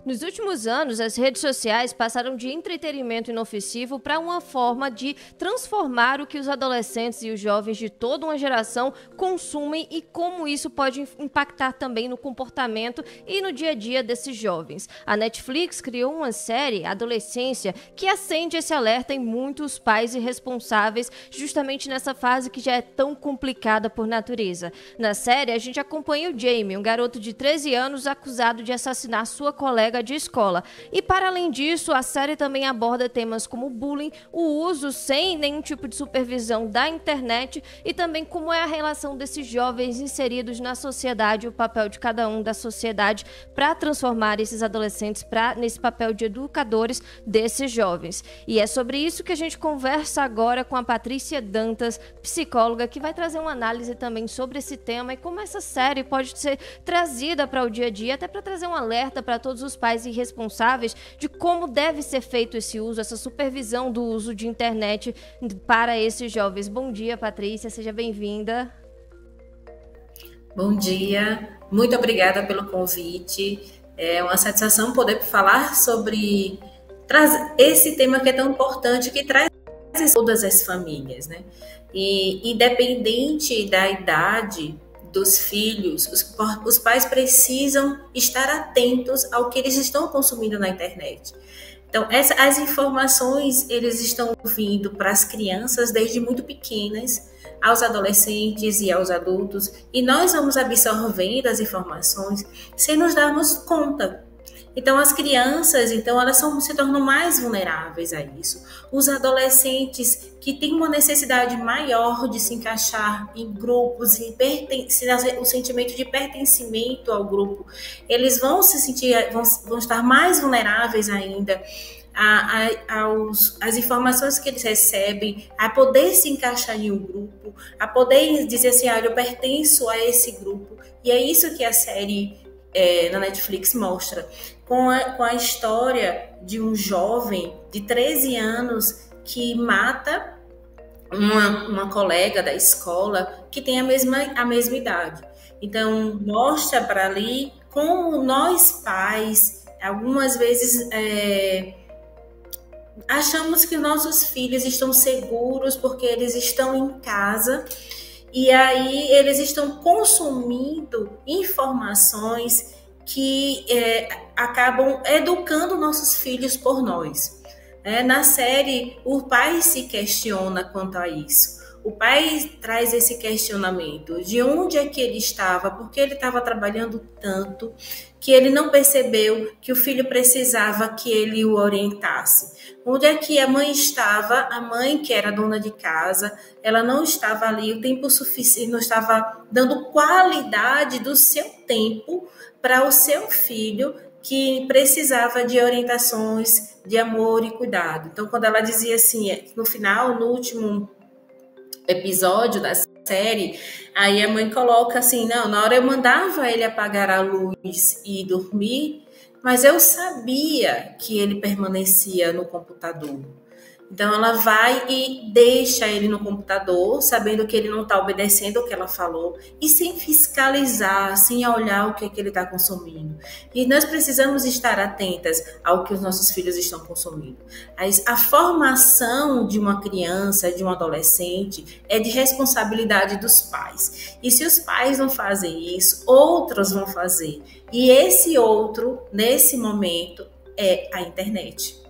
Nos últimos anos, as redes sociais passaram de entretenimento inofensivo para uma forma de transformar o que os adolescentes e os jovens de toda uma geração consumem e como isso pode impactar também no comportamento e no dia a dia desses jovens. A Netflix criou uma série, Adolescência, que acende esse alerta em muitos pais e responsáveis justamente nessa fase que já é tão complicada por natureza. Na série, a gente acompanha o Jamie, um garoto de 13 anos acusado de assassinar sua colega de escola. E para além disso, a série também aborda temas como bullying, o uso sem nenhum tipo de supervisão da internet e também como é a relação desses jovens inseridos na sociedade, o papel de cada um da sociedade para transformar esses adolescentes nesse papel de educadores desses jovens. E é sobre isso que a gente conversa agora com a Patrícia Dantas, psicóloga, que vai trazer uma análise também sobre esse tema e como essa série pode ser trazida para o dia a dia, até para trazer um alerta para todos os pais e responsáveis de como deve ser feito esse uso, essa supervisão do uso de internet para esses jovens. Bom dia, Patrícia, seja bem-vinda. Bom dia, muito obrigada pelo convite. É uma satisfação poder falar sobre esse tema que é tão importante, que traz todas as famílias, né? E independente da idade dos filhos, os pais precisam estar atentos ao que eles estão consumindo na internet. Então, as informações, eles estão vindo para as crianças desde muito pequenas, aos adolescentes e aos adultos, e nós vamos absorvendo as informações sem nos darmos conta. Então, as crianças, elas se tornam mais vulneráveis a isso. Os adolescentes que têm uma necessidade maior de se encaixar em grupos, o sentimento de pertencimento ao grupo, eles vão vão estar mais vulneráveis ainda às informações que eles recebem, a poder se encaixar em um grupo, a poder dizer assim, eu pertenço a esse grupo. E é isso que a série na Netflix mostra, com a história de um jovem de 13 anos que mata uma colega da escola que tem a mesma idade. Então, mostra para ali como nós pais, algumas vezes, achamos que nossos filhos estão seguros porque eles estão em casa. E aí eles estão consumindo informações que acabam educando nossos filhos por nós. Na série, o pai se questiona quanto a isso. O pai traz esse questionamento de onde é que ele estava, porque ele estava trabalhando tanto que ele não percebeu que o filho precisava que ele o orientasse. Onde é que a mãe estava? A mãe, que era dona de casa, ela não estava ali o tempo suficiente, não estava dando qualidade do seu tempo para o seu filho, que precisava de orientações, de amor e cuidado. Então, quando ela dizia assim, no final, no último episódio da série, aí a mãe coloca assim, não, na hora eu mandava ele apagar a luz e dormir, mas eu sabia que ele permanecia no computador. Então, ela vai e deixa ele no computador, sabendo que ele não está obedecendo o que ela falou, e sem fiscalizar, sem olhar o que ele está consumindo. E nós precisamos estar atentas ao que os nossos filhos estão consumindo. A formação de uma criança, de um adolescente, é de responsabilidade dos pais. E se os pais não fazem isso, outros vão fazer. E esse outro, nesse momento, é a internet.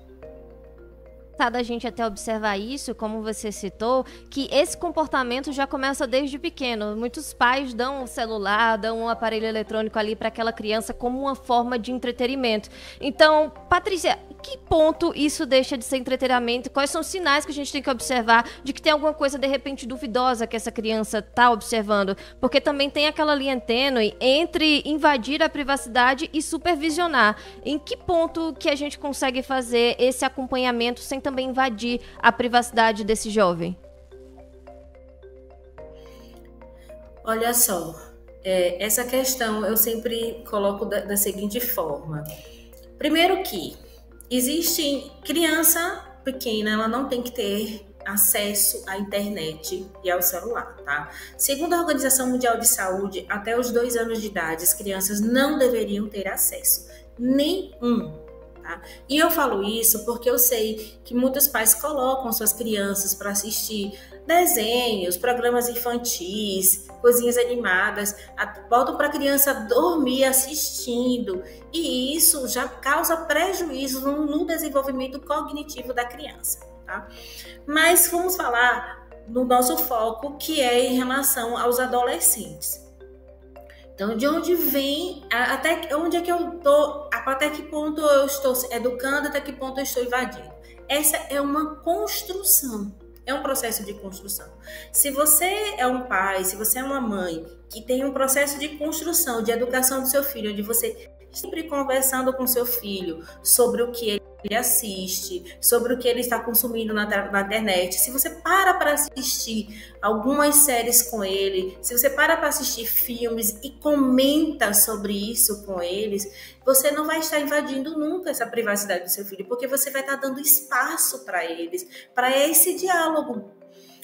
Da gente até observar isso, como você citou, que esse comportamento já começa desde pequeno. Muitos pais dão um celular, dão um aparelho eletrônico ali para aquela criança como uma forma de entretenimento. Então, Patrícia, que ponto isso deixa de ser entretenimento? Quais são os sinais que a gente tem que observar de que tem alguma coisa, de repente, duvidosa que essa criança está observando? Porque também tem aquela linha tênue entre invadir a privacidade e supervisionar. Em que ponto que a gente consegue fazer esse acompanhamento sem também invadir a privacidade desse jovem? Olha só, essa questão eu sempre coloco da seguinte forma. Primeiro que existe criança pequena, ela não tem que ter acesso à internet e ao celular, tá? Segundo a Organização Mundial de Saúde, até os 2 anos de idade, as crianças não deveriam ter acesso. nenhum. Tá? E eu falo isso porque eu sei que muitos pais colocam suas crianças para assistir desenhos, programas infantis, coisinhas animadas, botam para a criança dormir assistindo, e isso já causa prejuízo no desenvolvimento cognitivo da criança. Tá? Mas vamos falar no nosso foco, que é em relação aos adolescentes. Então, de onde vem, até onde é que eu estou, até que ponto eu estou educando, até que ponto eu estou invadindo. Essa é uma construção, é um processo de construção. Se você é um pai, se você é uma mãe que tem um processo de construção, de educação do seu filho, onde você sempre conversando com seu filho sobre o que ele assiste, sobre o que ele está consumindo na internet, se você para assistir algumas séries com ele, se você para assistir filmes e comenta sobre isso com eles, você não vai estar invadindo nunca essa privacidade do seu filho, porque você vai estar dando espaço para eles, para esse diálogo,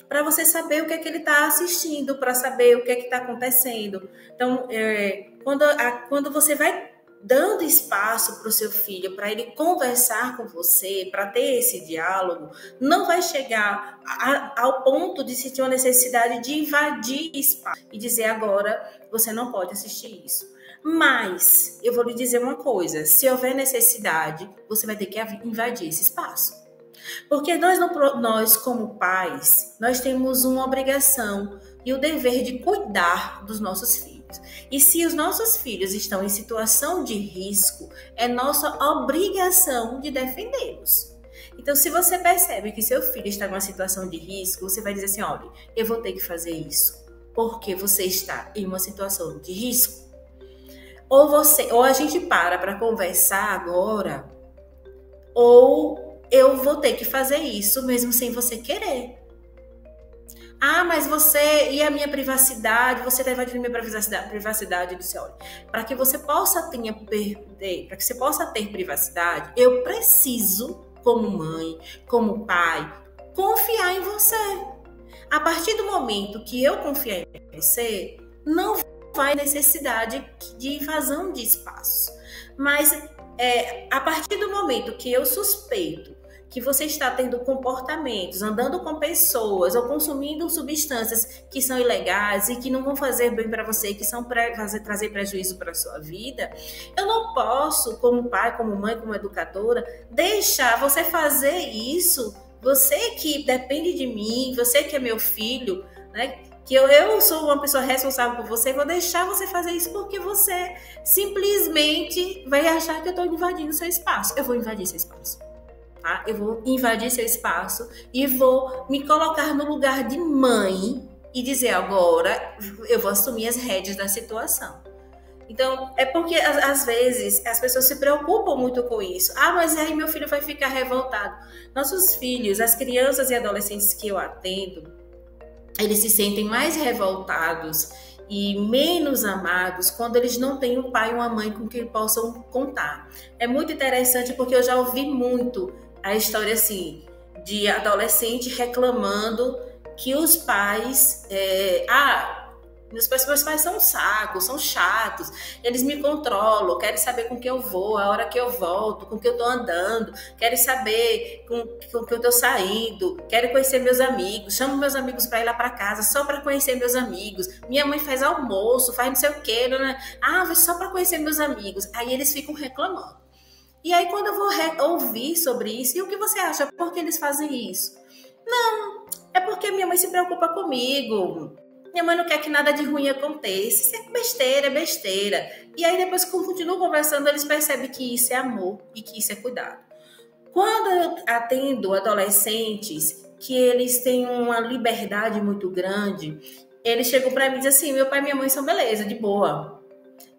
para você saber o que é que ele está assistindo, para saber o que é que está acontecendo. Então, quando você vai dando espaço para o seu filho, para ele conversar com você, para ter esse diálogo, não vai chegar ao ponto de sentir uma necessidade de invadir espaço e dizer agora você não pode assistir isso. Mas eu vou lhe dizer uma coisa, se houver necessidade, você vai ter que invadir esse espaço. Porque nós como pais, nós temos uma obrigação e o dever de cuidar dos nossos filhos. E se os nossos filhos estão em situação de risco, é nossa obrigação de defendê-los. Então, se você percebe que seu filho está em uma situação de risco, você vai dizer assim, olha, eu vou ter que fazer isso, porque você está em uma situação de risco. Ou a gente para conversar agora, ou eu vou ter que fazer isso mesmo sem você querer. Ah, mas você e a minha privacidade, você está invadindo minha privacidade do seu olho. Para que você possa ter privacidade, eu preciso, como mãe, como pai, confiar em você. A partir do momento que eu confiar em você, não vai necessidade de invasão de espaço. Mas a partir do momento que eu suspeito que você está tendo comportamentos, andando com pessoas ou consumindo substâncias que são ilegais e que não vão fazer bem para você, que são trazer prejuízo para a sua vida, eu não posso, como pai, como mãe, como educadora, deixar você fazer isso, você que depende de mim, você que é meu filho, né? Que eu sou uma pessoa responsável por você, vou deixar você fazer isso porque você simplesmente vai achar que eu estou invadindo seu espaço. Eu vou invadir seu espaço. Tá? Eu vou invadir seu espaço e vou me colocar no lugar de mãe e dizer agora eu vou assumir as rédeas da situação. Então, é porque às vezes as pessoas se preocupam muito com isso. Ah, mas aí meu filho vai ficar revoltado. Nossos filhos, as crianças e adolescentes que eu atendo, eles se sentem mais revoltados e menos amados quando eles não têm um pai ou uma mãe com quem possam contar. É muito interessante porque eu já ouvi muito a história assim de adolescente reclamando que os pais meus pais são um saco, são chatos, eles me controlam, querem saber com que eu vou, a hora que eu volto, com que eu tô andando, querem saber com que eu tô saindo, querem conhecer meus amigos, chamo meus amigos para ir lá para casa só para conhecer meus amigos, minha mãe faz almoço, faz não sei o que, né? Vai só para conhecer meus amigos, aí eles ficam reclamando. E aí quando eu vou ouvir sobre isso, e o que você acha? Por que eles fazem isso? Não, é porque minha mãe se preocupa comigo. Minha mãe não quer que nada de ruim aconteça. Isso é besteira. E aí depois que continuam conversando, eles percebem que isso é amor e que isso é cuidado. Quando eu atendo adolescentes que eles têm uma liberdade muito grande, eles chegam para mim e dizem assim, meu pai e minha mãe são beleza, de boa.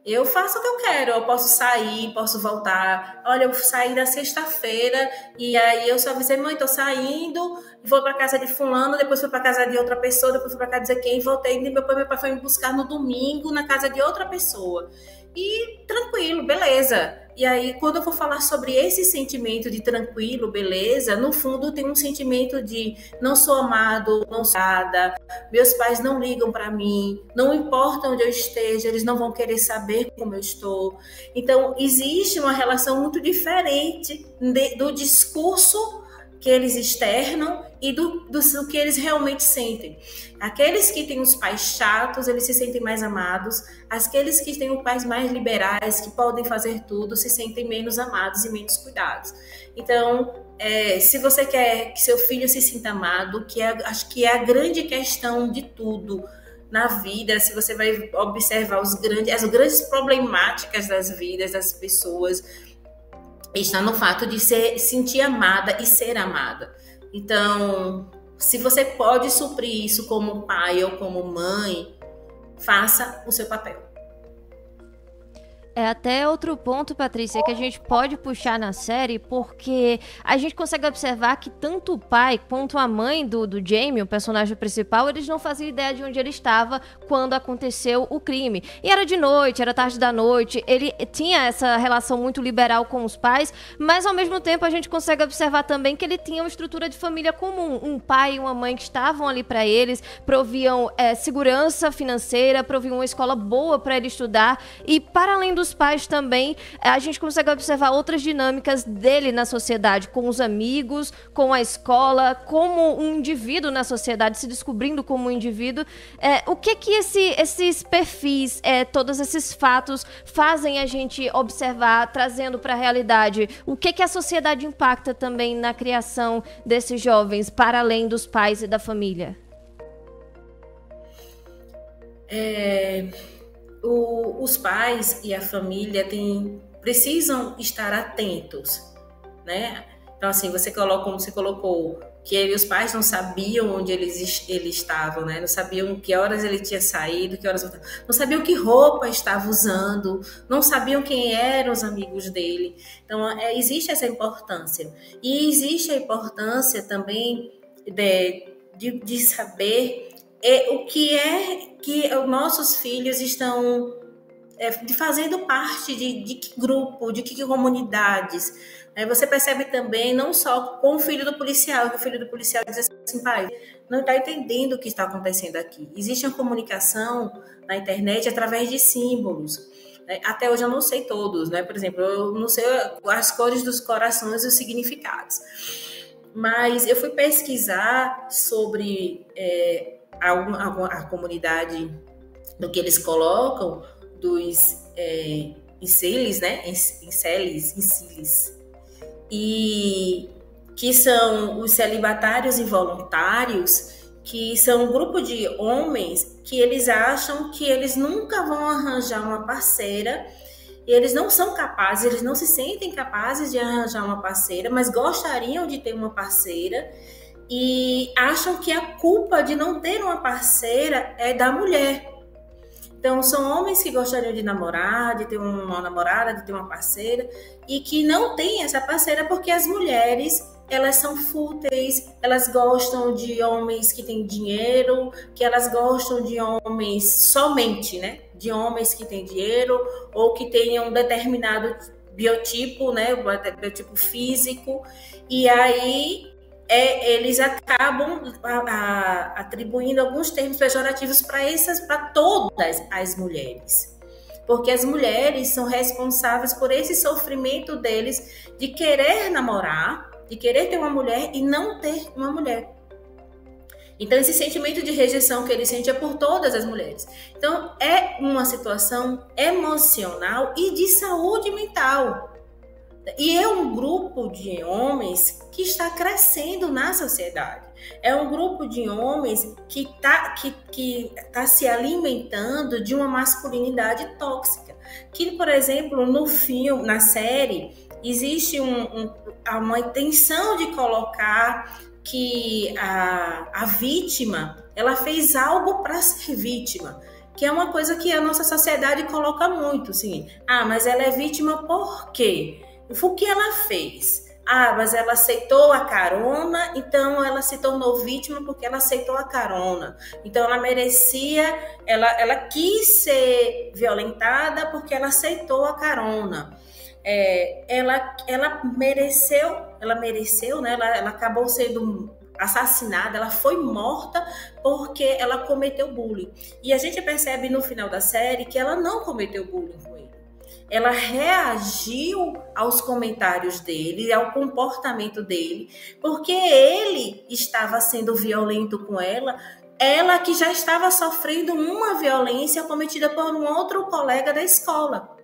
Eu faço o que eu quero, eu posso sair, posso voltar. Olha, eu saí na sexta-feira e aí eu só avisei, mãe, tô saindo, vou para casa de fulano, depois fui para casa de outra pessoa, depois fui para casa de quem, voltei, e meu pai foi me buscar no domingo na casa de outra pessoa. E tranquilo, beleza. E aí, quando eu vou falar sobre esse sentimento de tranquilo, beleza, no fundo tem um sentimento de não sou amado, não sou amada, meus pais não ligam para mim, não importa onde eu esteja, eles não vão querer saber como eu estou. Então, existe uma relação muito diferente do discurso que eles externam e do que eles realmente sentem. Aqueles que têm os pais chatos, eles se sentem mais amados. Aqueles que têm os pais mais liberais, que podem fazer tudo, se sentem menos amados e menos cuidados. Então, se você quer que seu filho se sinta amado, acho que é a grande questão de tudo na vida, se você vai observar as grandes problemáticas das vidas das pessoas, está no fato de sentir amada e ser amada. Então, se você pode suprir isso como pai ou como mãe, faça o seu papel. É até outro ponto, Patrícia, que a gente pode puxar na série, porque a gente consegue observar que tanto o pai quanto a mãe do Jamie, o personagem principal, eles não faziam ideia de onde ele estava quando aconteceu o crime. E era de noite, era tarde da noite, ele tinha essa relação muito liberal com os pais, mas ao mesmo tempo a gente consegue observar também que ele tinha uma estrutura de família comum. Um pai e uma mãe que estavam ali para eles, proviam segurança financeira, proviam uma escola boa para ele estudar, e para além dos pais também, a gente consegue observar outras dinâmicas dele na sociedade, com os amigos, com a escola, como um indivíduo na sociedade, se descobrindo como um indivíduo. O que esses perfis, todos esses fatos fazem a gente observar, trazendo para a realidade? O que a sociedade impacta também na criação desses jovens, para além dos pais e da família? Os pais e a família precisam estar atentos, né? Então, assim, como você colocou, que os pais não sabiam onde ele estavam, né? Não sabiam que horas ele tinha saído, que horas não sabiam que roupa estava usando, não sabiam quem eram os amigos dele. Então, existe essa importância. E existe a importância também de saber o que é que os nossos filhos estão fazendo parte de que grupo, de que comunidades. Você percebe também, não só com o filho do policial, que o filho do policial diz assim, pai, não está entendendo o que está acontecendo aqui. Existe uma comunicação na internet através de símbolos. Até hoje eu não sei todos, né? Por exemplo, eu não sei as cores dos corações e os significados. Mas eu fui pesquisar sobre a comunidade do que eles colocam dos inceles, né? Inceles, e que são os celibatários involuntários, que são um grupo de homens que eles acham que eles nunca vão arranjar uma parceira, e eles não são capazes, eles não se sentem capazes de arranjar uma parceira, mas gostariam de ter uma parceira, e acham que a culpa de não ter uma parceira é da mulher. Então, são homens que gostariam de namorar, de ter uma namorada, de ter uma parceira, e que não têm essa parceira porque as mulheres, elas são fúteis, elas gostam de homens que têm dinheiro, que elas gostam de homens somente, né? De homens que têm dinheiro ou que tenham um determinado biotipo, né? Biotipo físico, e aí eles acabam atribuindo alguns termos pejorativos para todas as mulheres, porque as mulheres são responsáveis por esse sofrimento deles de querer namorar, de querer ter uma mulher e não ter uma mulher. Então, esse sentimento de rejeição que ele sente é por todas as mulheres. Então, é uma situação emocional e de saúde mental. E é um grupo de homens que está crescendo na sociedade. É um grupo de homens que tá se alimentando de uma masculinidade tóxica. Que, por exemplo, no filme, na série, existe uma intenção de colocar que a vítima, ela fez algo para ser vítima. Que é uma coisa que a nossa sociedade coloca muito, assim. Mas ela é vítima por quê? O que ela fez? Mas ela aceitou a carona, então ela se tornou vítima porque ela aceitou a carona. Então ela merecia, ela quis ser violentada porque ela aceitou a carona. ela mereceu, né? Ela acabou sendo assassinada, ela foi morta porque ela cometeu bullying. E a gente percebe no final da série que ela não cometeu bullying com ele. Ela reagiu aos comentários dele, ao comportamento dele, porque ele estava sendo violento com ela que já estava sofrendo uma violência cometida por um outro colega da escola.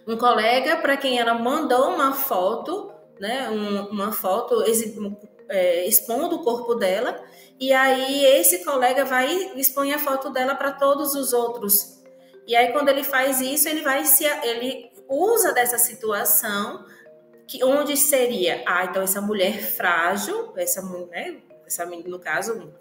Um colega para quem ela mandou uma foto, né, uma foto expondo o corpo dela, e aí esse colega vai e expõe a foto dela para todos os outros. E aí quando ele faz isso, ele usa dessa situação onde seria, então essa mulher frágil, essa menina, no caso,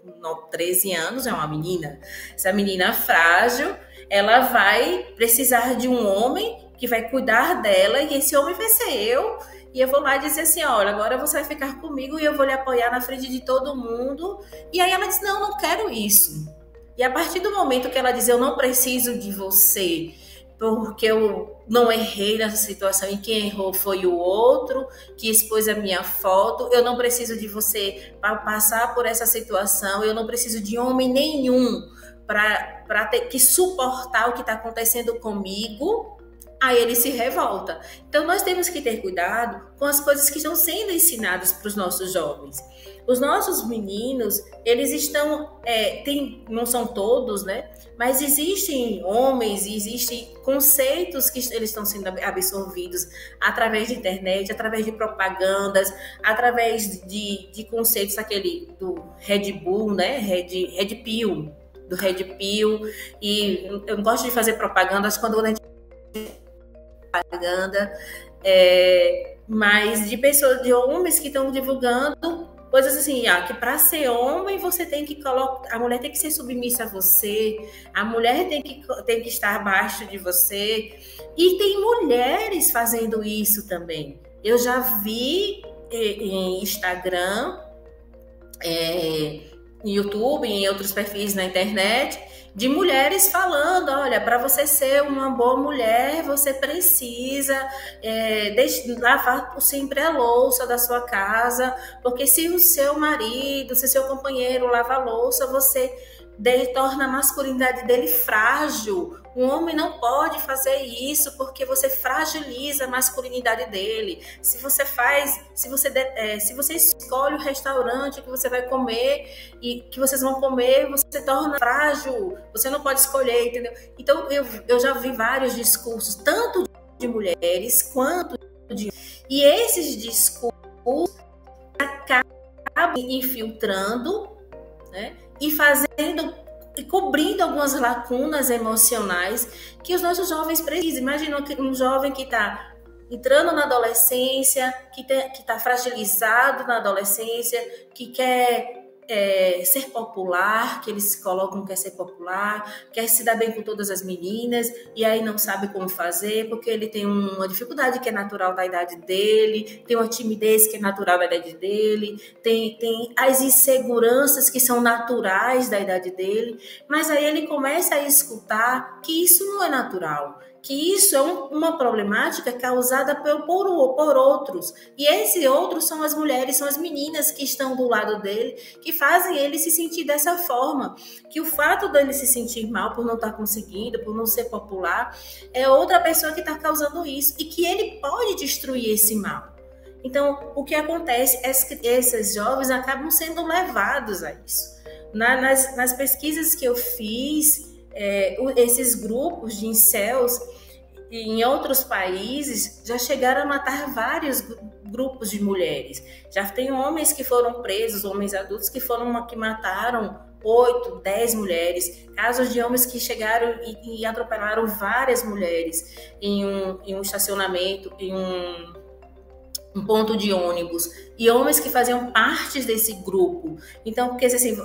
13 anos, é uma menina, essa menina frágil, ela vai precisar de um homem que vai cuidar dela, e esse homem vai ser eu, e eu vou lá dizer assim, olha, agora você vai ficar comigo e eu vou lhe apoiar na frente de todo mundo. E aí ela diz, não quero isso. E a partir do momento que ela diz, eu não preciso de você, porque eu não errei nessa situação e quem errou foi o outro que expôs a minha foto, eu não preciso de você para passar por essa situação, eu não preciso de homem nenhum para ter que suportar o que está acontecendo comigo. Aí ele se revolta. Então nós temos que ter cuidado com as coisas que estão sendo ensinadas para os nossos jovens. Os nossos meninos, eles estão, não são todos, né? Mas existem homens, existem conceitos que eles estão sendo absorvidos através de internet, através de propagandas, através de conceitos do Red Bull, né? Red Pill, do Red Pill. E eu não gosto de fazer propaganda, acho que quando a gente propaganda, mas de homens que estão divulgando coisas assim, que para ser homem você tem que colocar, a mulher tem que ser submissa a você, a mulher tem que estar abaixo de você, e tem mulheres fazendo isso também. Eu já vi em Instagram, em YouTube, em outros perfis na internet, de mulheres falando, olha, para você ser uma boa mulher, você precisa lavar sempre a louça da sua casa, porque se o seu marido, se o seu companheiro lava a louça, você torna a masculinidade dele frágil. Um homem não pode fazer isso porque você fragiliza a masculinidade dele. Se você escolhe o restaurante que você vai comer e que vocês vão comer, você torna frágil. Você não pode escolher, entendeu? Então eu já vi vários discursos, tanto de mulheres quanto de... E esses discursos acabam infiltrando, né? E cobrindo algumas lacunas emocionais que os nossos jovens precisam. Imagina um jovem que está entrando na adolescência, que está fragilizado na adolescência, que quer ser popular, que eles colocam quer ser popular, quer se dar bem com todas as meninas, e aí não sabe como fazer, porque ele tem uma dificuldade que é natural da idade dele, tem uma timidez que é natural da idade dele, tem as inseguranças que são naturais da idade dele, mas aí ele começa a escutar que isso não é natural, que isso é uma problemática causada por outros. E esses outros são as mulheres, são as meninas que estão do lado dele, que fazem ele se sentir dessa forma. Que o fato dele se sentir mal por não estar conseguindo, por não ser popular, é outra pessoa que está causando isso. E que ele pode destruir esse mal. Então, o que acontece é que esses jovens acabam sendo levados a isso. Nas pesquisas que eu fiz, esses grupos de incels em outros países já chegaram a matar vários grupos de mulheres. Já tem homens que foram presos, homens adultos que mataram 8, 10 mulheres. Casos de homens que chegaram e atropelaram várias mulheres em um estacionamento, em um ponto de ônibus, e homens que faziam parte desse grupo. Então, porque assim,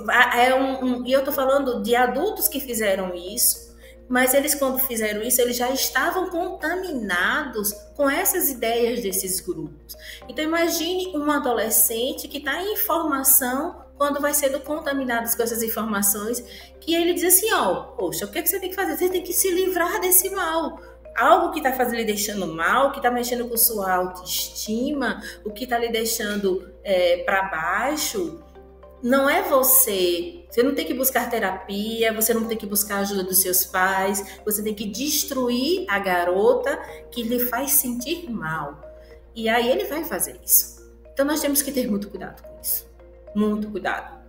e eu tô falando de adultos que fizeram isso, mas eles, quando fizeram isso, eles já estavam contaminados com essas ideias desses grupos. Então, imagine um adolescente que está em formação, quando vai sendo contaminado com essas informações, que ele diz assim, poxa, o que você tem que fazer? Você tem que se livrar desse mal. algo que está lhe deixando mal, que está mexendo com sua autoestima, o que está lhe deixando para baixo, não é você. Você não tem que buscar terapia, você não tem que buscar a ajuda dos seus pais, você tem que destruir a garota que lhe faz sentir mal. E aí ele vai fazer isso. Então nós temos que ter muito cuidado com isso. Muito cuidado.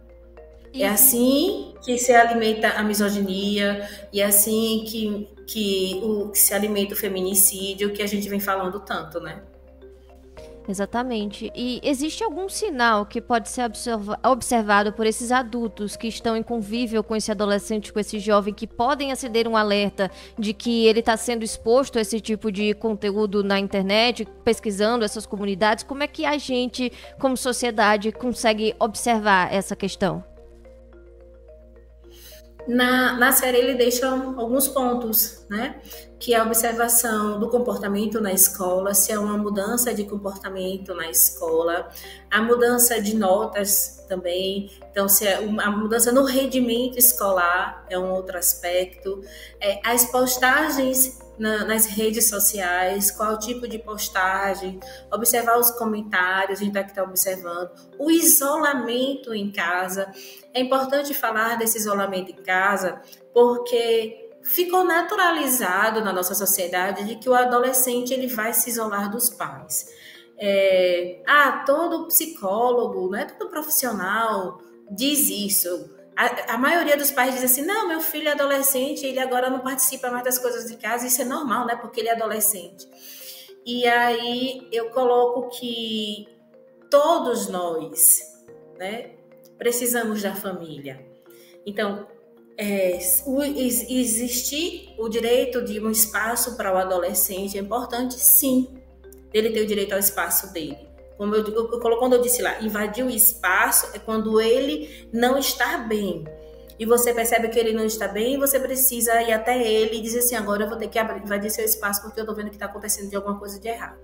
É assim que se alimenta a misoginia, e é assim que se alimenta o feminicídio, que a gente vem falando tanto, né? Exatamente. E existe algum sinal que pode ser observado por esses adultos que estão em convívio com esse adolescente, com esse jovem, que podem acender um alerta de que ele está sendo exposto a esse tipo de conteúdo na internet, pesquisando essas comunidades? Como é que a gente, como sociedade, consegue observar essa questão? Na série ele deixa alguns pontos, né? Que é a observação do comportamento na escola, se é uma mudança de comportamento na escola, a mudança de notas também, então se é a mudança no rendimento escolar é um outro aspecto, as postagens nas redes sociais, qual tipo de postagem, observar os comentários, a gente tem que estar observando, o isolamento em casa. É importante falar desse isolamento em casa porque ficou naturalizado na nossa sociedade de que o adolescente ele vai se isolar dos pais. Todo psicólogo, né, todo profissional diz isso. A maioria dos pais diz assim, não, meu filho é adolescente, ele agora não participa mais das coisas de casa, isso é normal, né, porque ele é adolescente. E aí eu coloco que todos nós, né, precisamos da família. Então, existir o direito de um espaço para o adolescente é importante, sim, ele ter o direito ao espaço dele. Como quando eu disse lá, invadir o espaço é quando ele não está bem. E você percebe que ele não está bem, você precisa ir até ele e dizer assim, agora eu vou ter que invadir seu espaço porque eu estou vendo que está acontecendo de alguma coisa de errado.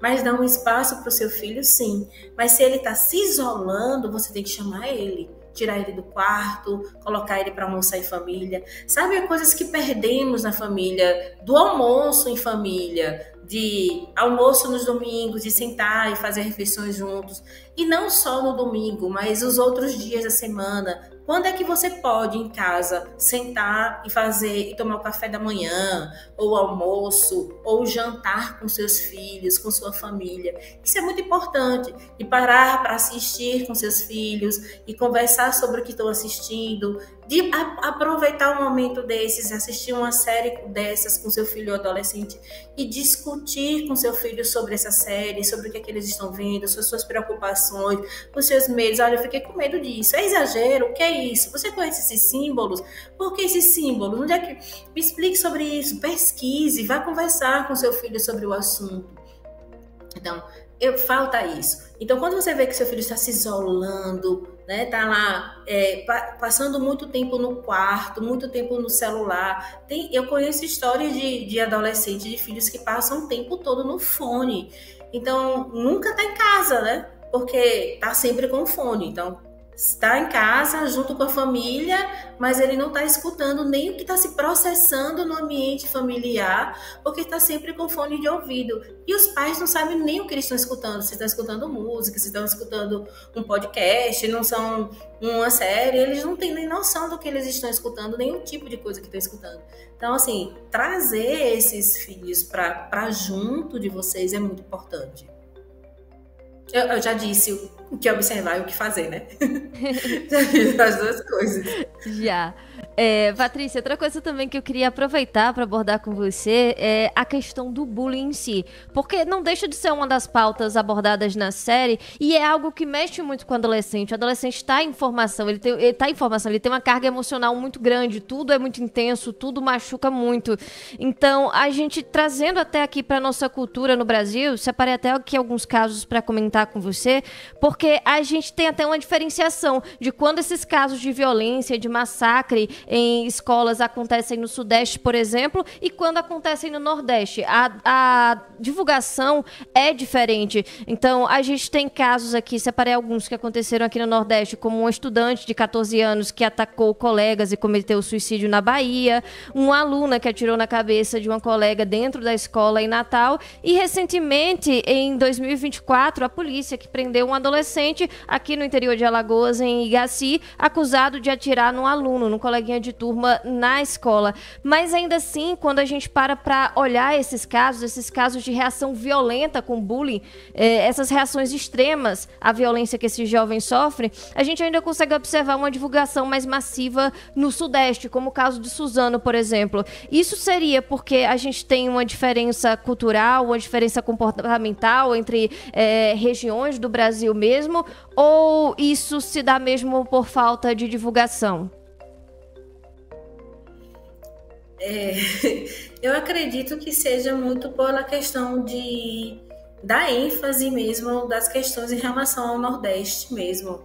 Mas dar um espaço para o seu filho, sim. Mas se ele está se isolando, você tem que chamar ele, tirar ele do quarto, colocar ele para almoçar em família. Sabe, coisas que perdemos na família, do almoço em família, de almoço nos domingos, de sentar e fazer refeições juntos. E não só no domingo, mas os outros dias da semana. Quando é que você pode, em casa, sentar e tomar o café da manhã, ou o almoço, ou o jantar com seus filhos, com sua família? Isso é muito importante. E parar para assistir com seus filhos e conversar sobre o que estão assistindo, de aproveitar um momento desses, assistir uma série dessas com seu filho adolescente e discutir com seu filho sobre essa série, sobre o que é que eles estão vendo, sobre suas preocupações, os seus medos. Olha, eu fiquei com medo disso. É exagero? O que é isso? Você conhece esses símbolos? Por que esses símbolos? Onde é que... Me explique sobre isso, pesquise, vá conversar com seu filho sobre o assunto. Então, falta isso. Então, quando você vê que seu filho está se isolando, né, tá lá passando muito tempo no quarto, muito tempo no celular. Eu conheço histórias de adolescentes, de filhos que passam o tempo todo no fone. Então, nunca tá em casa, né? Porque tá sempre com o fone. Então, está em casa junto com a família, mas ele não está escutando nem o que está se processando no ambiente familiar, porque está sempre com fone de ouvido. E os pais não sabem nem o que eles estão escutando. Se estão escutando música, se estão escutando um podcast, não são uma série, eles não têm nem noção do que eles estão escutando, nem o tipo de coisa que estão escutando. Então, assim, trazer esses filhos para junto de vocês é muito importante. Eu já disse o que observar e o que fazer, né? Já fiz as duas coisas. Já. Patrícia, outra coisa também que eu queria aproveitar para abordar com você é a questão do bullying em si. Porque não deixa de ser uma das pautas abordadas na série e é algo que mexe muito com o adolescente. O adolescente está em formação, ele tem uma carga emocional muito grande, tudo é muito intenso, tudo machuca muito. Então, a gente trazendo até aqui para nossa cultura no Brasil, separei até aqui alguns casos para comentar com você, porque a gente tem até uma diferenciação de quando esses casos de violência, de massacre, em escolas acontecem no Sudeste, por exemplo, e quando acontecem no Nordeste. A divulgação é diferente. Então, a gente tem casos aqui, separei alguns que aconteceram aqui no Nordeste, como um estudante de 14 anos que atacou colegas e cometeu suicídio na Bahia, uma aluna que atirou na cabeça de uma colega dentro da escola em Natal, e recentemente, em 2024, a polícia que prendeu um adolescente aqui no interior de Alagoas, em Igaci, acusado de atirar num aluno, num coleguinha de turma na escola. Mas ainda assim, quando a gente para olhar esses casos de reação violenta com bullying, essas reações extremas à violência que esses jovens sofrem, a gente ainda consegue observar uma divulgação mais massiva no Sudeste, como o caso de Suzano, por exemplo. Isso seria porque a gente tem uma diferença cultural, uma diferença comportamental entre regiões do Brasil mesmo, ou isso se dá mesmo por falta de divulgação? Eu acredito que seja muito pela questão da ênfase mesmo das questões em relação ao Nordeste mesmo.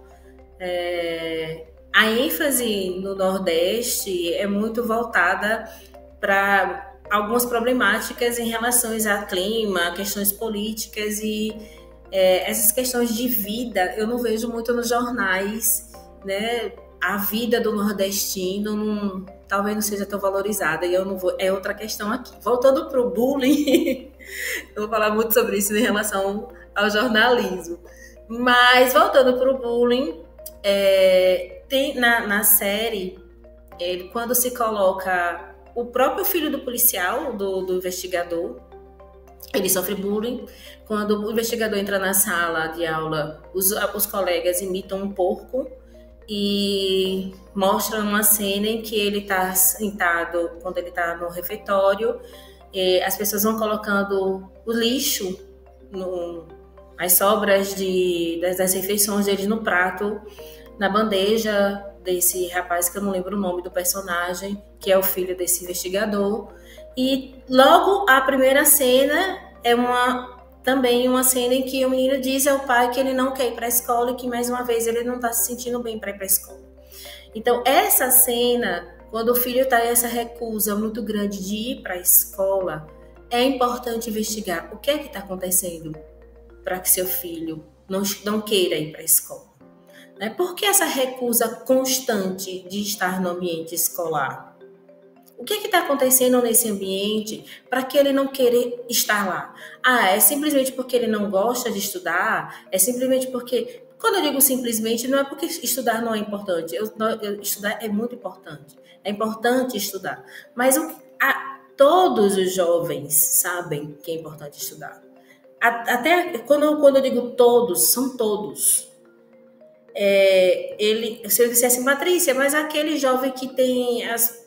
A ênfase no Nordeste é muito voltada para algumas problemáticas em relação a clima, questões políticas e essas questões de vida. Eu não vejo muito nos jornais, né? A vida do nordestino talvez não seja tão valorizada, e eu não vou. É outra questão aqui. Voltando para o bullying, eu vou falar muito sobre isso em relação ao jornalismo. Mas voltando para o bullying, tem na série, quando se coloca o próprio filho do policial, do investigador, ele sofre bullying. Quando o investigador entra na sala de aula, os colegas imitam um porco e mostram uma cena em que ele está sentado, quando ele está no refeitório, as pessoas vão colocando o lixo, as sobras das refeições deles no prato, na bandeja desse rapaz, que eu não lembro o nome do personagem, que é o filho desse investigador. E logo a primeira cena é também uma cena em que o menino diz ao pai que ele não quer ir para a escola e que, mais uma vez, ele não está se sentindo bem para ir para a escola. Então, essa cena, quando o filho está essa recusa muito grande de ir para a escola, é importante investigar o que é que está acontecendo para que seu filho não queira ir para a escola. Por que essa recusa constante de estar no ambiente escolar? O que está acontecendo nesse ambiente para que ele não querer estar lá? É simplesmente porque ele não gosta de estudar? É simplesmente porque... Quando eu digo simplesmente, não é porque estudar não é importante. Estudar é muito importante. É importante estudar. Mas todos os jovens sabem que é importante estudar. Até quando eu digo todos, são todos. Se eu dissesse, Patrícia, mas aquele jovem que tem as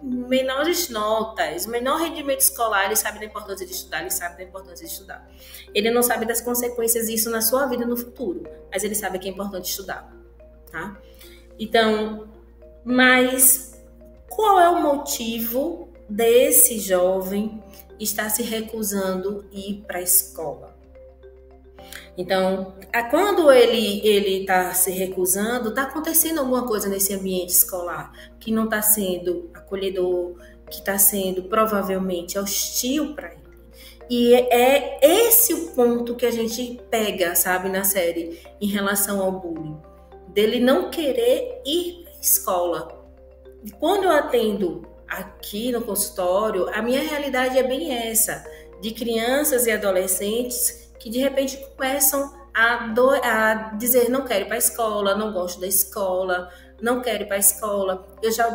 menores notas, menor rendimento escolar, ele sabe da importância de estudar, Ele não sabe das consequências disso na sua vida no futuro, mas ele sabe que é importante estudar, tá? Então, mas qual é o motivo desse jovem estar se recusando a ir para a escola? Então, quando ele está se recusando, está acontecendo alguma coisa nesse ambiente escolar que não está sendo acolhedor, que está sendo provavelmente hostil para ele. E é esse o ponto que a gente pega, sabe, na série, em relação ao bullying. Dele não querer ir para a escola. E quando eu atendo aqui no consultório, a minha realidade é bem essa, de crianças e adolescentes que de repente começam a dizer: não quero ir para a escola, não gosto da escola, não quero ir para a escola. Eu já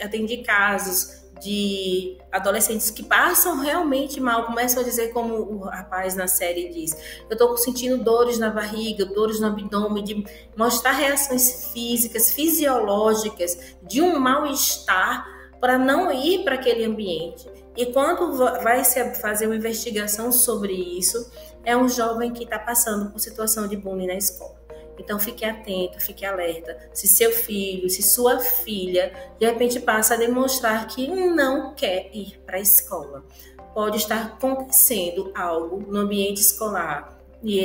atendi casos de adolescentes que passam realmente mal, começam a dizer, como o rapaz na série diz: eu estou sentindo dores na barriga, dores no abdômen, de mostrar reações físicas, fisiológicas, de um mal-estar para não ir para aquele ambiente. E quando vai se fazer uma investigação sobre isso, é um jovem que está passando por situação de bullying na escola. Então, fique atento, fique alerta. Se seu filho, se sua filha, de repente passa a demonstrar que não quer ir para a escola, pode estar acontecendo algo no ambiente escolar. E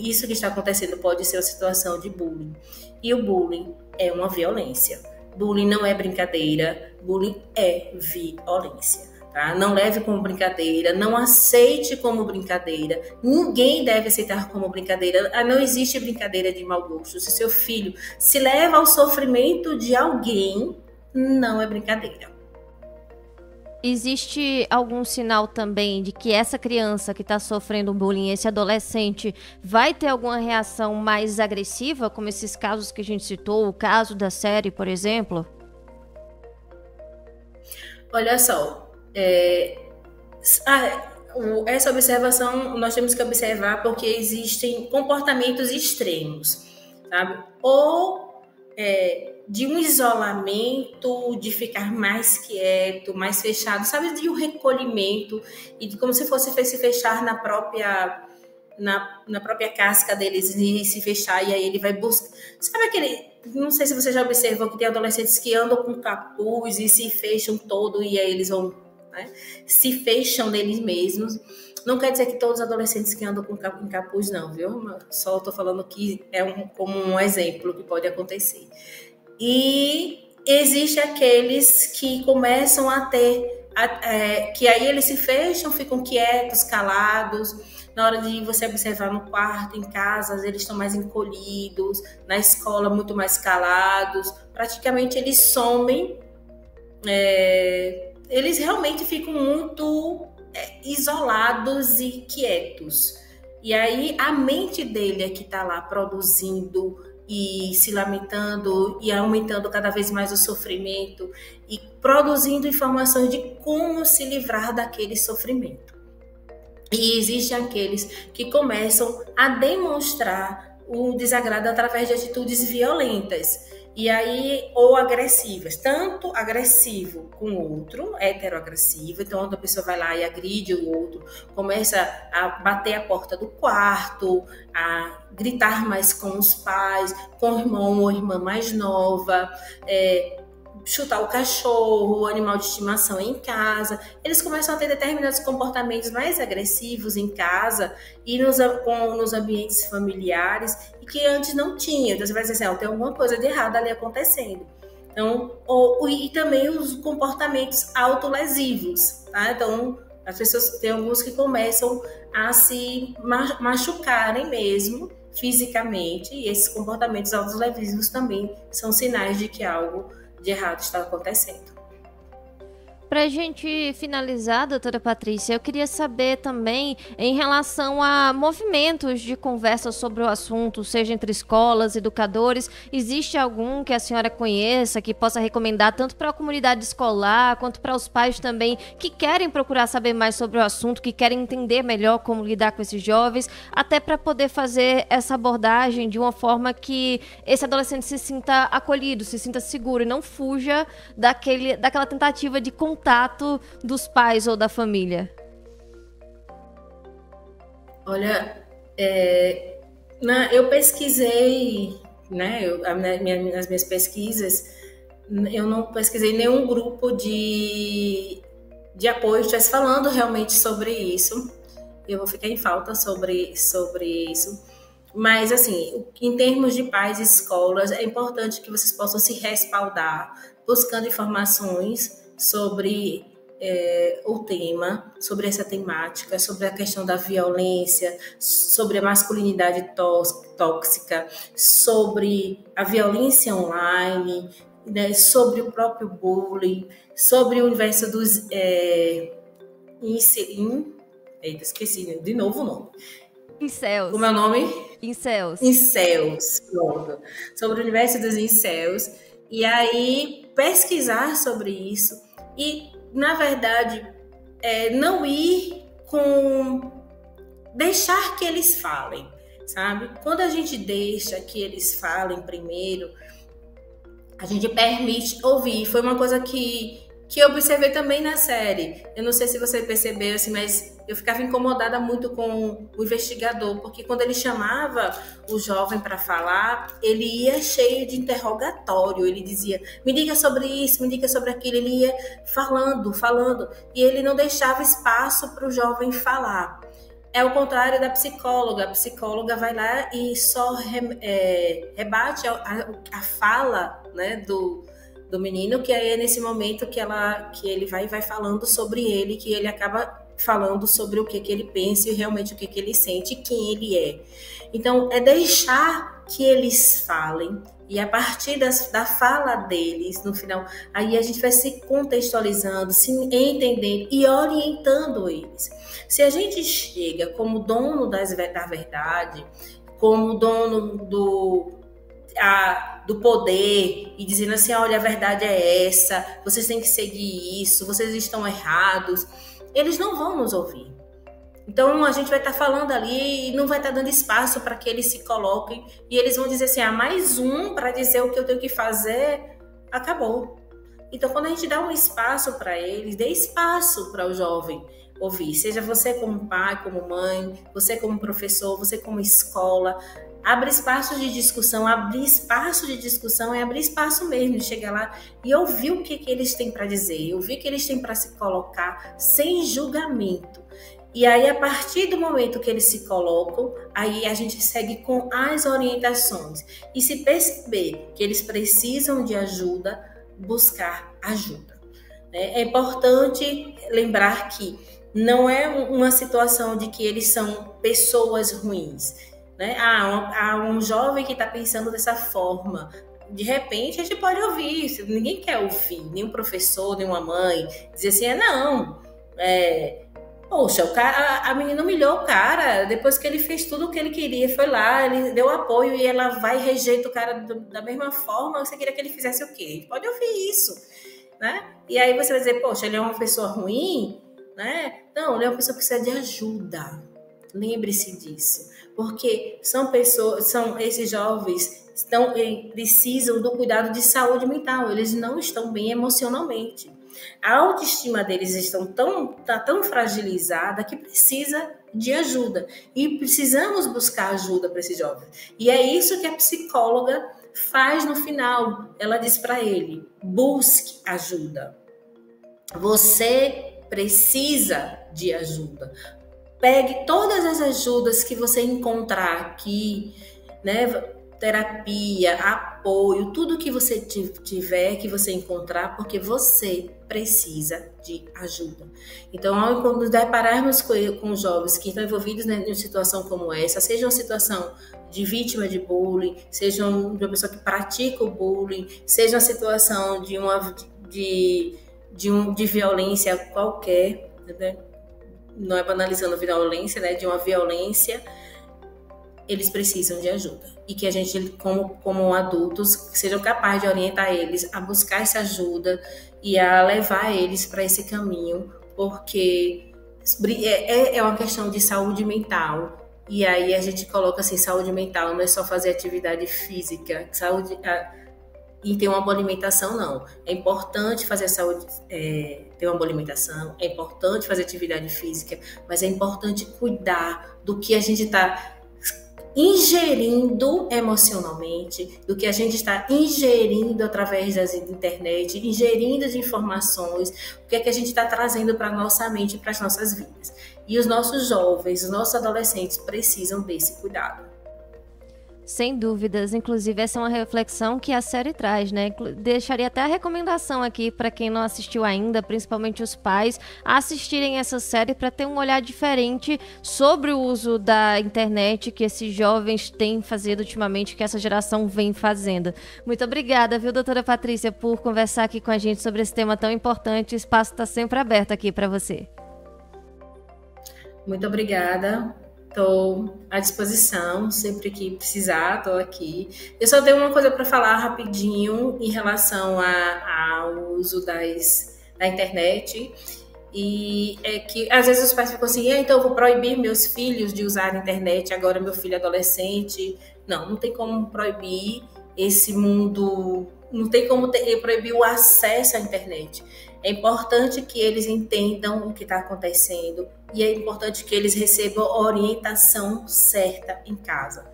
isso que está acontecendo pode ser uma situação de bullying. E o bullying é uma violência. Bullying não é brincadeira, bullying é violência. Tá? Não leve como brincadeira, não aceite como brincadeira, ninguém deve aceitar como brincadeira. Não existe brincadeira de mau gosto. Se seu filho se leva ao sofrimento de alguém, não é brincadeira. Existe algum sinal também de que essa criança que está sofrendo bullying, esse adolescente, vai ter alguma reação mais agressiva, como esses casos que a gente citou, o caso da série, por exemplo? Olha só, essa observação nós temos que observar porque existem comportamentos extremos, sabe? Ou de um isolamento, de ficar mais quieto, mais fechado, sabe? De um recolhimento e de como se fosse se fechar na própria casca deles e se fechar, e aí ele vai buscar. Sabe aquele. Não sei se você já observou que tem adolescentes que andam com capuz e se fecham todo, e aí eles vão, né, se fecham neles mesmos. Não quer dizer que todos os adolescentes que andam com capuz, não, viu? Só estou falando que como um exemplo que pode acontecer. E existe aqueles que começam a ter, que aí eles se fecham, ficam quietos, calados. Na hora de você observar no quarto, em casa, eles estão mais encolhidos, na escola muito mais calados, praticamente eles somem, eles realmente ficam muito isolados e quietos. E aí a mente dele é que está lá produzindo e se lamentando e aumentando cada vez mais o sofrimento e produzindo informações de como se livrar daquele sofrimento. E existem aqueles que começam a demonstrar o desagrado através de atitudes violentas e aí ou agressivas, tanto agressivo com o outro, heteroagressivo, então quando a pessoa vai lá e agride o outro, começa a bater a porta do quarto, a gritar mais com os pais, com o irmão ou irmã mais nova, chutar o cachorro, o animal de estimação em casa. Eles começam a ter determinados comportamentos mais agressivos em casa e nos ambientes familiares e que antes não tinha. Então você vai dizer assim, tem alguma coisa de errado ali acontecendo. Então, e também os comportamentos autolesivos, tá? Então, as pessoas tem alguns que começam a se machucarem mesmo fisicamente, e esses comportamentos autolesivos também são sinais de que algo de errado está acontecendo. Para a gente finalizar, doutora Patrícia, eu queria saber também em relação a movimentos de conversa sobre o assunto, seja entre escolas, educadores, existe algum que a senhora conheça, que possa recomendar tanto para a comunidade escolar, quanto para os pais também, que querem procurar saber mais sobre o assunto, que querem entender melhor como lidar com esses jovens, até para poder fazer essa abordagem de uma forma que esse adolescente se sinta acolhido, se sinta seguro e não fuja daquela tentativa de contato dos pais ou da família? Olha, eu pesquisei, né, nas minhas pesquisas, eu não pesquisei nenhum grupo de apoio que estivesse falando realmente sobre isso. Eu vou ficar em falta sobre isso. Mas, assim, em termos de pais e escolas, é importante que vocês possam se respaldar, buscando informações sobre o tema, sobre essa temática, sobre a questão da violência, sobre a masculinidade tóxica, sobre a violência online, né, sobre o próprio bullying, sobre o universo dos... esqueci de novo o nome. Incels. Como é o nome? Incels. Incels, pronto. Sobre o universo dos incels. E aí, pesquisar sobre isso e, na verdade, não ir com... deixar que eles falem, sabe? Quando a gente deixa que eles falem primeiro, a gente permite ouvir. Foi uma coisa que eu observei também na série. Eu não sei se você percebeu, assim, mas eu ficava incomodada muito com o investigador, porque quando ele chamava o jovem para falar, ele ia cheio de interrogatório. Ele dizia, me diga sobre isso, me diga sobre aquilo. Ele ia falando, e ele não deixava espaço para o jovem falar. É o contrário da psicóloga. A psicóloga vai lá e só rebate a fala, né, do menino, que aí é nesse momento que ele vai falando sobre ele, que ele acaba falando sobre o que ele pensa e realmente o que ele sente e quem ele é. Então, é deixar que eles falem, e a partir da fala deles, no final, aí a gente vai se contextualizando, se entendendo e orientando eles. Se a gente chega como dono da verdade, como dono do poder, e dizendo assim, olha, a verdade é essa, vocês têm que seguir isso, vocês estão errados, eles não vão nos ouvir. Então, a gente vai estar falando ali e não vai estar dando espaço para que eles se coloquem. E eles vão dizer assim, mais um para dizer o que eu tenho que fazer, acabou. Então, quando a gente dá um espaço para eles, dê espaço para o jovem ouvir. Seja você como pai, como mãe, você como professor, você como escola. Abre espaço de discussão. Abrir espaço de discussão é abrir espaço mesmo, de chegar lá e ouvir o que eles têm para dizer, ouvir o que eles têm para se colocar, sem julgamento. E aí, a partir do momento que eles se colocam, aí a gente segue com as orientações. E se perceber que eles precisam de ajuda, buscar ajuda. É importante lembrar que não é uma situação de que eles são pessoas ruins. Né? Há um jovem que está pensando dessa forma. De repente, a gente pode ouvir. Ninguém quer ouvir, nem um professor, nem uma mãe, dizer assim, poxa, a menina humilhou o cara, depois que ele fez tudo o que ele queria, foi lá, ele deu apoio e ela vai e rejeita o cara da mesma forma, você queria que ele fizesse o quê? A gente pode ouvir isso, né? E aí você vai dizer, poxa, ele é uma pessoa ruim, né? Não, ele é uma pessoa que precisa de ajuda. Lembre-se disso, porque esses jovens precisam do cuidado de saúde mental, eles não estão bem emocionalmente. A autoestima deles está tão fragilizada que precisa de ajuda. E precisamos buscar ajuda para esses jovens. E é isso que a psicóloga faz no final. Ela diz para ele, busque ajuda. Você precisa de ajuda. Pegue todas as ajudas que você encontrar aqui, né? Terapia, apoio, tudo que você tiver, que você encontrar, porque você precisa de ajuda. Então, quando nos depararmos com jovens que estão envolvidos em uma situação como essa, seja uma situação de vítima de bullying, seja uma pessoa que pratica o bullying, seja uma situação de violência qualquer, né? Não é banalizando a violência, né? De uma violência, eles precisam de ajuda. E que a gente, como adultos, sejam capazes de orientar eles a buscar essa ajuda e a levar eles para esse caminho, porque é uma questão de saúde mental. E aí a gente coloca assim, saúde mental não é só fazer atividade física, e ter uma boa alimentação, não. É importante fazer ter uma boa alimentação, é importante fazer atividade física, mas é importante cuidar do que a gente está ingerindo emocionalmente, do que a gente está ingerindo através da internet, ingerindo de informações, o que é que a gente está trazendo para a nossa mente e para as nossas vidas. E os nossos jovens, os nossos adolescentes precisam desse cuidado. Sem dúvidas, inclusive essa é uma reflexão que a série traz, né? Deixaria até a recomendação aqui para quem não assistiu ainda, principalmente os pais, assistirem essa série para ter um olhar diferente sobre o uso da internet que esses jovens têm fazido ultimamente, que essa geração vem fazendo. Muito obrigada, viu, doutora Patrícia, por conversar aqui com a gente sobre esse tema tão importante. O espaço está sempre aberto aqui para você. Muito obrigada. Estou à disposição, sempre que precisar, estou aqui. Eu só tenho uma coisa para falar rapidinho em relação ao uso da internet. E é que às vezes os pais ficam assim, então eu vou proibir meus filhos de usar a internet, agora meu filho é adolescente. Não tem como proibir esse mundo, não tem como proibir o acesso à internet. É importante que eles entendam o que está acontecendo e é importante que eles recebam a orientação certa em casa.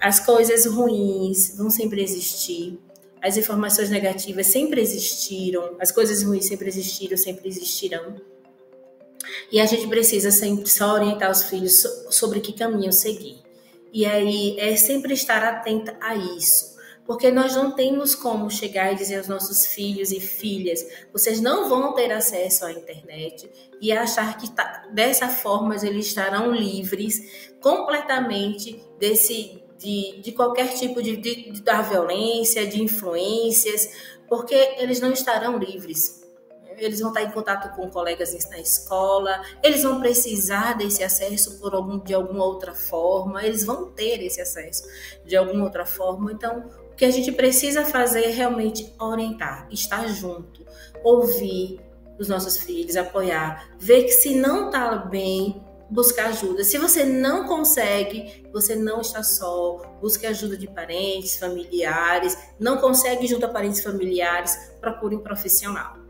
As coisas ruins vão sempre existir, as informações negativas sempre existiram, as coisas ruins sempre existiram, sempre existirão. E a gente precisa sempre só orientar os filhos sobre que caminho seguir. E aí é sempre estar atenta a isso. Porque nós não temos como chegar e dizer aos nossos filhos e filhas, vocês não vão ter acesso à internet e achar que dessa forma eles estarão livres completamente de qualquer tipo da violência, de influências, porque eles não estarão livres. Eles vão estar em contato com colegas na escola, eles vão precisar desse acesso de alguma outra forma, eles vão ter esse acesso de alguma outra forma. Então, o que a gente precisa fazer é realmente orientar, estar junto, ouvir os nossos filhos, apoiar, ver que se não está bem, buscar ajuda. Se você não consegue, você não está só, busque ajuda de parentes, familiares. Não consegue ajuda de parentes familiares, procure um profissional.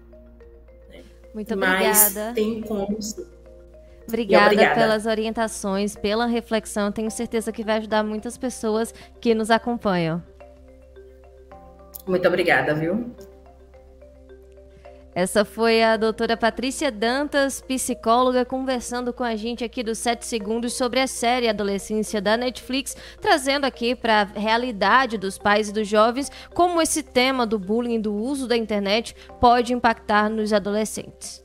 Muito obrigada. Mas tem como. Obrigada pelas orientações, pela reflexão. Tenho certeza que vai ajudar muitas pessoas que nos acompanham. Muito obrigada, viu? Essa foi a doutora Patrícia Dantas, psicóloga, conversando com a gente aqui do 7 Segundos sobre a série Adolescência da Netflix, trazendo aqui para a realidade dos pais e dos jovens como esse tema do bullying, do uso da internet, pode impactar nos adolescentes.